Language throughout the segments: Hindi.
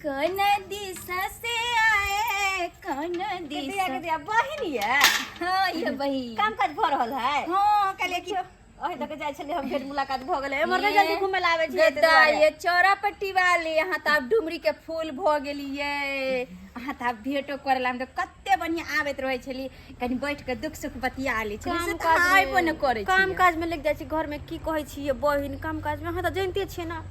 कौन दिशा से आए कौन दिशा के बहिन है। हाँ ये बहिन काम काज भ रहल है। हाँ कहले कि ओहे तक जाय छले हम भेट मुलाकात भ गेले हमर नहीं जल्दी घुमे ला आवे छी गद्दा ये चौरापट्टी वाले यहाँ त आप डुमरी के फूल भ गेलिए यहाँ त आप भेटो करला हम त कत्ते बढ़िया आवेत रहे छली कनी बैठ के दुख सुख बतिया ली छली से खाय बन करे काम काज में लग जाय छी घर में की कहै छी ये बहिन काम काज में हां त जानते छिए ना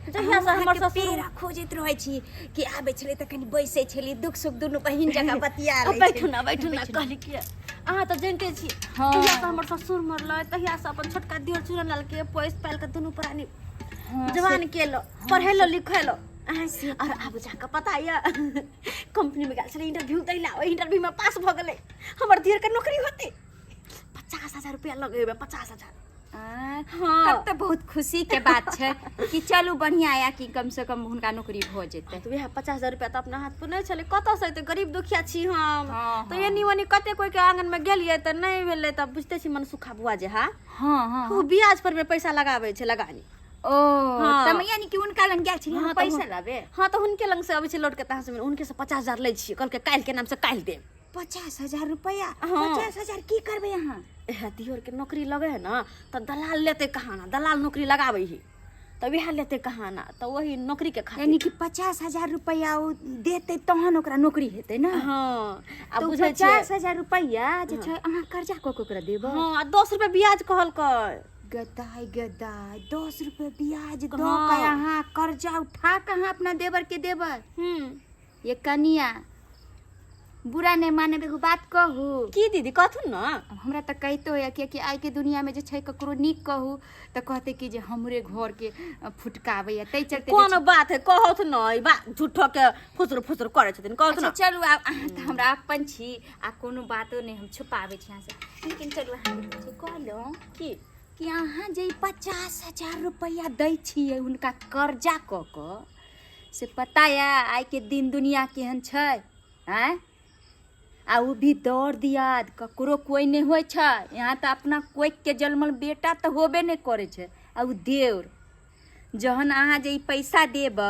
जहिया से हमर ससुर खोजैत रहे छी कि आबे छले त कनी बैसे छली दुख सुख दुनु बहिन जगह बतिया ले बैठू ना कहली कि अहाँ त जानते छी जहिया से हमर ससुर मरल तहिया से अपन छोटका दियर चूरन लाल के पैस पाल के दुनु प्राणी जवान केलो पढ़ेलो लिखेलो और अब जाके पता है कंपनी में गल इंटरव्यू दैला इंटरव्यू में पास भ गेले हमर दियर के नौकरी होते 50,000 रुपया लगेबे 50,000। हाँ तब तो बहुत खुशी के बात है कि चलू बढ़िया आया कि कम से कम उनका नौकरी हो जेते। तो यह 50,000 रुपया तो अपना हाथ पर नहीं चले कत से तो गरीब दुखिया छी हम। तो ये निवनी कते कोई के आंगन में गेलिए त नहीं भेले त बुझते छी मन सुखा बुआ जे हां हां खूब ब्याज पर में पैसा लगावे छे लगानी। ओ तम यानी कि उनका लंग गेल छी हम पैसा लाबे। हां तो उनके लंग से आबे छे लौट के तहां से उनके से 50,000 ले छी कल के काल के नाम से काल दे 50,000 रुपया। 50,000 की करबे यहाँ दियोर के नौकरी लगे है ना तो दलाल लेते कहाँ ना दलाल नौकरी लगावे ही तब यह लेते कहाँ ना तो वही नौकरी के खातिर यानी कि 50,000 रुपया देते तहन ओकरा नौकरी हेते ना। हाँ अब बुझे 50,000 रुपया जे छै अहाँ कर्जा क ओकरा देबो। हाँ 10 रुपया ब्याज कहल कर गदाई 10 रुपया ब्याज दो के अहाँ कर्जा उठा के अहाँ अपना देवर के देबर। ये कनिया बुरा नहीं माने देखो बात कहू की दीदी कहथुन ना हमरा त कहतो है कि आइ के दुनिया में जे छै ककरो निक कहू त कहते कि जे हमरे घर के फुटकावे या तै चलते कोनो बात है कहत न बा झूठो के फुसर फुसर करे छथिन कहत ना। चलू आ त हमरा अपन छी आ कोनो बातो नहीं हम छुपावे छी यहाँ से लेकिन चलू हम कहलो कि अहाँ जे 50,000 रुपया दै छियै उनका कर्जा क से पता या आइ के दिन दुनिया केहन छै हैं आ वो भी दौड़ दियाद ककरो कोई नहीं होय छै यहाँ तो अपना कोई के जन्मल बेटा तो होबे नहीं करे छै आ उ देवर जहन अहाँ जे पैसा देबै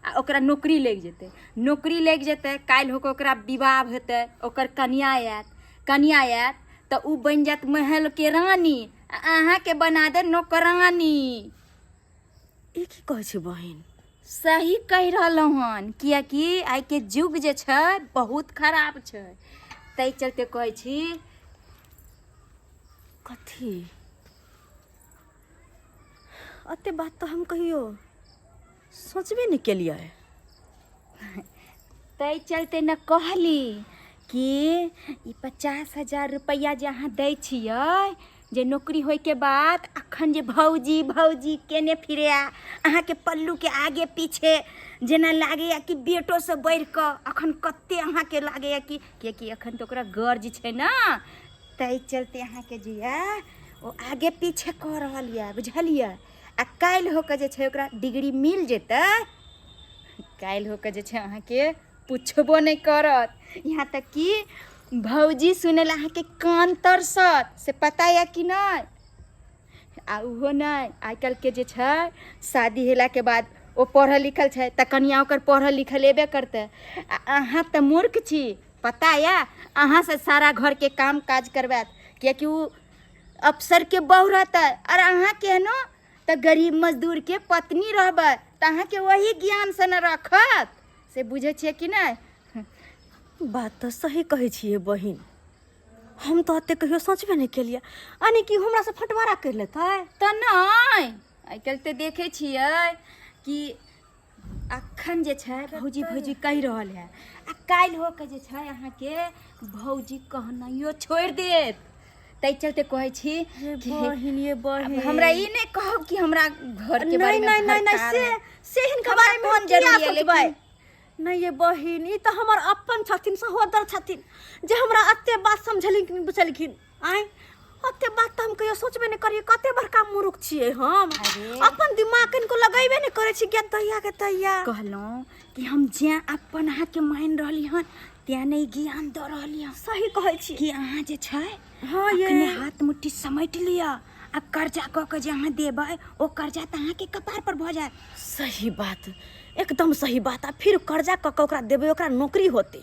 आ ओकरा नौकरी लग जेते काल्हि होके ओकरा विवाह हेतै ओकर कन्या आयत तो उ बन जात महल के रानी अहाँ के बना दे नौकरानी। ई की कहै छै बहिन सही कह रहलौं हन कियाकि आइ के युग जे छै बहुत खराब छै तै चलते कहै छी कथी अते बात तो हम कहियो सोचबे नहीं केलिए तै चलते न कहली कि ई 50,000 रुपया जे अहाँ दै छियै जे नौकरी होय के बाद अखन जे भौजी केने फिरे अहाँ के पल्लू के आगे पीछे जेना लागेया कि बेटो से बढ़ के अखन कत्ते अहाँ के लागेया कि अखन तो ओकरा गर्ज छै ना तै चलते अहाँ के जे ओ आगे पीछे कह रहल या बुझलिए आ काल्हि होके जे छै ओकरा डिग्री मिल जेतै काल्हि होके जे छै अहाँ के पूछबो नहीं करत यहाँ तक कि भौजी सुनेला अहाँ के कान तरसत से पता या कि नहीं आ उहो नहीं आइ काल्हि के जे छै शादी होला के बाद ओ पढ़ल लिखल छै त कनिया ओकर पढ़ल लिखल एबे करते अहाँ त मूर्ख छी पता या अहाँ से सारा घर के काम काज करवात कियाकि उ अफसर के बहू रहता और अहाँ के न त गरीब मजदूर के पत्नी रहबै त अहाँ के वही ज्ञान से न रखत से बुझे छिए कि नहीं। बात तो सही कहे छिए बहिन हम तो अते कहियो सोचबे नहीं केलिए यानी कि हमरा से फटवारा कर लेतै त नहीं आइ काल्हि ते देखे छिए कि अखन जे छै भौजी कहि रहल है आ काल्हि होके जे छै अहाँ के भौजी कहनाइयो छोड़ देत तै चलते कहै छी ये बहिन हमरा ई नहीं कहब कि हमरा घर के बारे में नहीं से हिनका बारे में हम जरूरी लेकिन नहीं ये बहिन ई तो हमर अपन छथिन सहोदर छथिन जे हमरा अते बात समझलिन बुझलखिन आइ अते बात तो हम कहियो सोचबे नहीं करिए कते बड़का मूर्ख छिए हम अपन दिमाग इनको लगाइबे नहीं करे छी के दैया के तैया कहलो कि हम जे अपन अहाँ के मान रहली हन त्या नहीं ज्ञान द रहली हन सही कहै छी कि अहाँ जे छै हां ये हाथ मुट्ठी समेट लिया आ कर्जा क के जे अहाँ देबै ओ कर्जा त अहाँ के कपार पर भ जाय। सही बात एकदम सही बात है। फिर कर्जा कऽ ओकरा देबे, ओकरा नौकरी होते,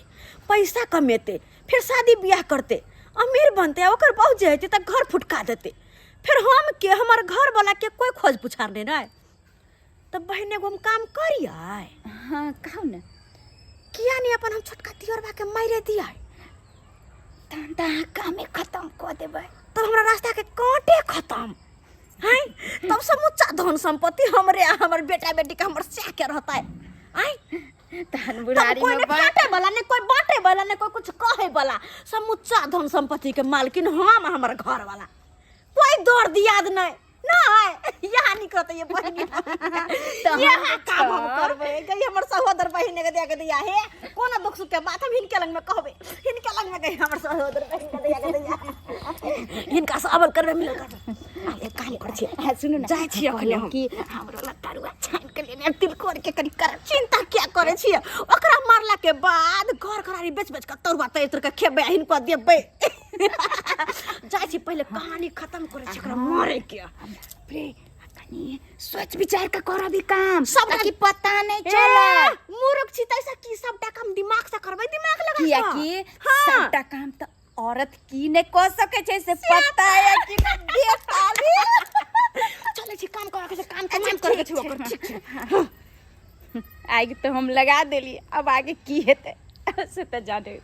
पैसा कमेते, फिर शादी ब्याह करते, अमीर बनते, ओकर बहू जे हेतै तऽ घर फुटका देते। फिर हम के हमार घर वाला के कोई खोज पुछार नहीं रहे। तब बहन एगो हम काम करिए। हाँ कहू ना। किया नहीं अपन हम छोटका दियरबा के मारे दिया, तहन तऽ अहाँ कामे खत्म कऽ देबै। तब हमरा रास्ता के कांटे खत्म है। तब समूचा धन संपत्ति हमरे आ हमर बेटा बेटी के हमर से के रहता है। तहन बुढ़ारी कोई में नहीं बांटे वाला, नहीं कोई बांटे वाला, नहीं कोई कुछ कहे वाला, समूचा धन संपत्ति के मालकिन हम हमर घर वाला। कोई दौड़ दियाद नहीं नहीं यहाँ निकलते ये बहनी यहाँ काम हम करबे। गई हमर सहोदर बहिन के दिया के दिया है, कोना दुख सुख के बात हम हिनके लंग में कहबे, हिनके लंग में गई हमर सहोदर बहिन के दिया के दिया हिनका से अबल करबे मिल कर। एक काम कर छी, सुनू ना, जाय छी अखने हम कि हमरो लतारुआ छान के लेने तिल कोर के कनी कर चिंता क्या करे छी। ओकरा मारला के बाद घर घरारी बेच बेच के तरुआ तैर के खेबे, हिनको देबे। जाय छी पहले कहानी खत्म करे छी, ओकरा मारे के। प्रे कनी सोच विचार का करो भी काम, सब ताकि पता नहीं चले। मूर्ख छी तैसा की सबटा काम दिमाग से करबे, दिमाग लगा किया कि सबटा काम तो औरत की नहीं कर सके छै, से पता है कि देताली। चले छी काम करे के, काम तमाम करे के छै ओकर। ठीक छै आगे तो हम लगा देली, अब आगे की हेतै से तो जाने।